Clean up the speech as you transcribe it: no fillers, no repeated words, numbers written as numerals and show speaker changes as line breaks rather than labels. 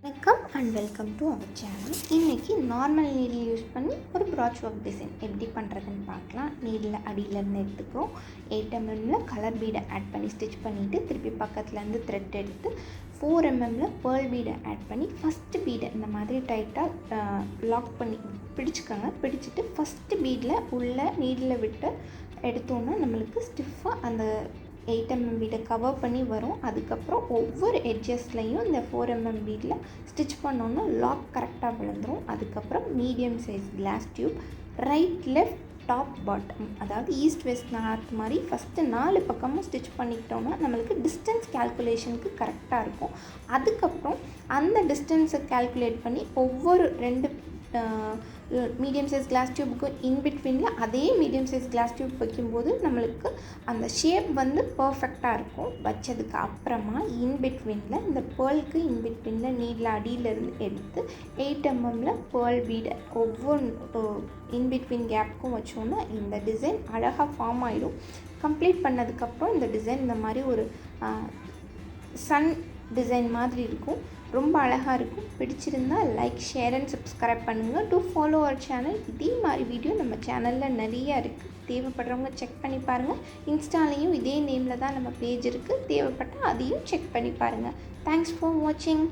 வணக்கம் and welcome to our channel. இன்றைக்கி normal needle use பண்ணி ஒரு ப்ராச் ஒர்க் டிசைன் எப்படி பண்ணுறதுன்னு பார்க்கலாம். நீடில் அடியிலேருந்து எடுத்துக்கிறோம். 8 mm கலர் பீடை ஆட் பண்ணி ஸ்டிச் பண்ணிவிட்டு திருப்பி பக்கத்துலேருந்து த்ரெட் எடுத்து 4 mm பேர்ல் பீடை ஆட் பண்ணி ஃபஸ்ட்டு பீடை இந்த மாதிரி டைட்டாக லாக் பண்ணி பிடிச்சிக்கோங்க. பிடிச்சிட்டு ஃபஸ்ட்டு பீடில் உள்ள நீடில் விட்டு எடுத்தோன்னா நம்மளுக்கு ஸ்டிஃபாக அந்த 8 mm பீடை கவர் பண்ணி வரும். அதுக்கப்புறம் ஒவ்வொரு எட்ஜஸ்லையும் இந்த 4 mm பீடில் ஸ்டிச் பண்ணோன்னா லாக் கரெக்டாக விழுந்துடும். அதுக்கப்புறம் medium size class tube right left top bottom, அதாவது ஈஸ்ட் வெஸ்ட் நார்த் மாதிரி ஃபஸ்ட்டு 4 பக்கமும் ஸ்டிச் பண்ணிக்கிட்டோன்னா நம்மளுக்கு டிஸ்டன்ஸ் கேல்குலேஷனுக்கு கரெக்டாக இருக்கும். அதுக்கப்புறம் அந்த டிஸ்டன்ஸை கேல்குலேட் பண்ணி ஒவ்வொரு 2 மீடியம் சைஸ் கிளாஸ் டியூபுக்கும் இன்பிட்வீனில் அதே மீடியம் சைஸ் கிளாஸ் டியூப் வைக்கும்போது நம்மளுக்கு அந்த ஷேப் வந்து பர்ஃபெக்டாக இருக்கும். வச்சதுக்கு அப்புறமா இன்பிட்வீனில் இந்த பேர்லுக்கு இன்பிட்வீனில் நீடில் அடியிலேருந்து எடுத்து 8 mm பேர்ல் பீடை ஒவ்வொரு இன்பிட்வீன் கேப்புக்கும் வச்சோன்னா இந்த டிசைன் அழகாக ஃபார்ம் ஆகிடும். கம்ப்ளீட் பண்ணதுக்கப்புறம் இந்த டிசைன் இந்த மாதிரி ஒரு சன் டிசைன் மாதிரி இருக்கும். ரொம்ப அழகாக இருக்கும். பிடிச்சிருந்தால் லைக், ஷேர் அண்ட் சப்ஸ்கிரைப் பண்ணுங்கள். To follow our channel. இதே மாதிரி வீடியோ நம்ம சேனலில் நிறையா இருக்குது. தேவைப்படுறவங்க செக் பண்ணி பாருங்கள். இன்ஸ்டாலேயும் இதே நேமில் தான் நம்ம பேஜ் இருக்குது. தேவைப்பட்டால் அதையும் செக் பண்ணி பாருங்கள். தேங்க்ஸ் ஃபார் வாட்சிங்.